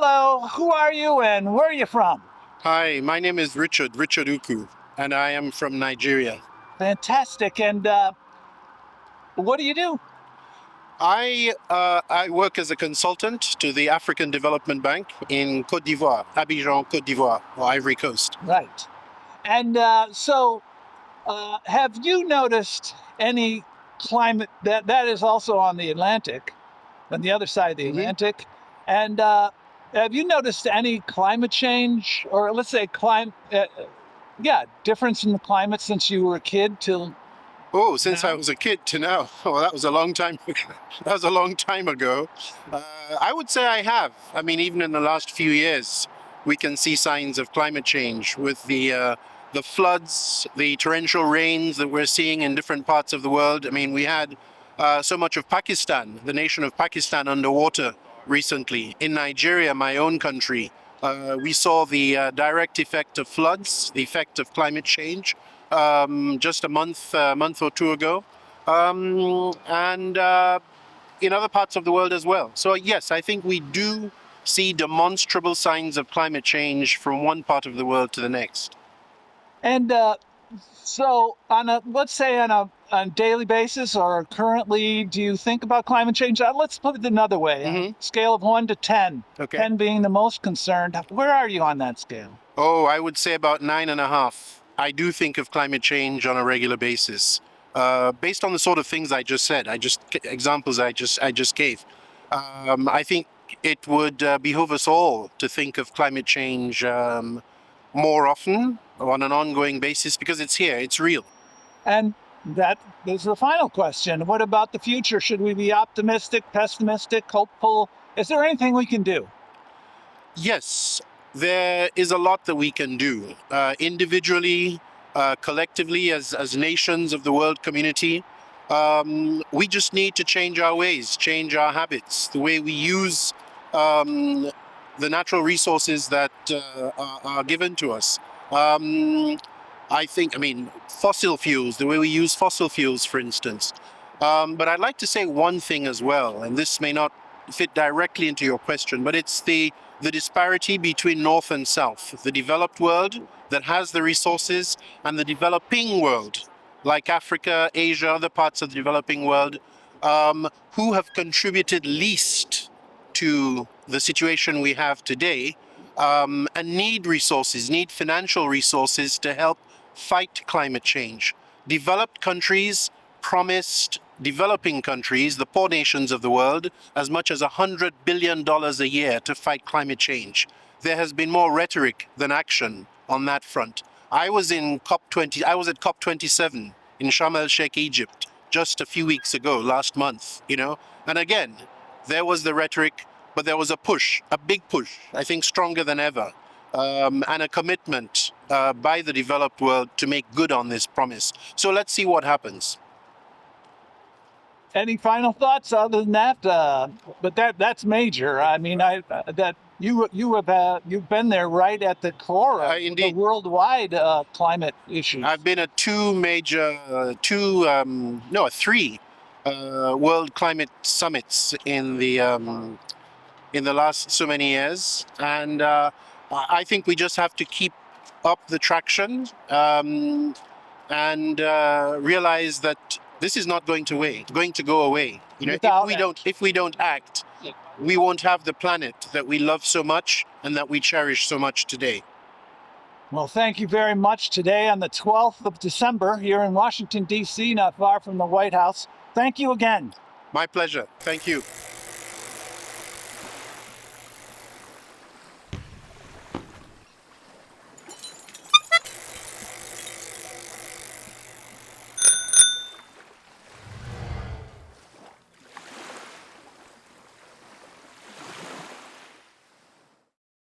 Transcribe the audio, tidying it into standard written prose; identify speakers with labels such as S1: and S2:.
S1: Hello, who are you and where are you from?
S2: Hi, my name is Richard Uku, and I am from Nigeria.
S1: Fantastic. And what do you do?
S2: I work as a consultant to the African Development Bank in Côte d'Ivoire, Abidjan, Côte d'Ivoire, or Ivory Coast.
S1: Right. And have you noticed any climate that is also on the Atlantic, on the other side of the Atlantic? And have you noticed any climate change, or let's say difference in the climate since you were a kid till
S2: Oh, since
S1: now?
S2: I was a kid to now. Well, that was a long time. That was a long time ago. I would say I have. I mean, even in the last few years, we can see signs of climate change with the floods, the torrential rains that we're seeing in different parts of the world. I mean, we had so much of Pakistan, the nation of Pakistan, underwater recently. In Nigeria, my own country, we saw the direct effect of floods, the effect of climate change. Just a month or two ago, and in other parts of the world as well. So yes, I think we do see demonstrable signs of climate change from one part of the world to the next.
S1: And so, let's say on a daily basis or currently, do you think about climate change? Let's put it another way: on a scale of 1 to 10,
S2: Okay.
S1: 10 being the most concerned. Where are you on that scale?
S2: Oh, I would say about 9.5. I do think of climate change on a regular basis, based on the sort of things I just said. Examples I just gave. I think it would behoove us all to think of climate change more often on an ongoing basis, because it's here, it's real.
S1: And that is the final question. What about the future? Should we be optimistic, pessimistic, hopeful? Is there anything we can do?
S2: Yes, there is a lot that we can do individually, collectively, as nations of the world community. We just need to change our ways, change our habits, the way we use the natural resources that are given to us. I mean, fossil fuels, the way we use fossil fuels, for instance. But I'd like to say one thing as well, and this may not fit directly into your question, but it's the disparity between North and South, the developed world that has the resources and the developing world, like Africa, Asia, other parts of the developing world, who have contributed least to the situation we have today, and need resources, need financial resources to help fight climate change. Developed countries promised developing countries, the poor nations of the world, as much as $100 billion a year to fight climate change. There has been more rhetoric than action on that front. I was at COP27 in Sharm el-Sheikh, Egypt, just a few weeks ago, last month, and again, there was the rhetoric, but there was a push, a big push, I think stronger than ever, and a commitment by the developed world to make good on this promise. So let's see what happens.
S1: Any final thoughts other than that? But that's major. I mean, you've been there right at the core of the worldwide climate issues.
S2: I've been at three world climate summits in the last so many years, and I think we just have to keep up the traction and realize that this is not going to go away. If we don't act, we won't have the planet that we love so much and that we cherish so much today.
S1: Well, thank you very much. Today on the 12th of December here in Washington, D.C., not far from the White House. Thank you again.
S2: My pleasure. Thank you.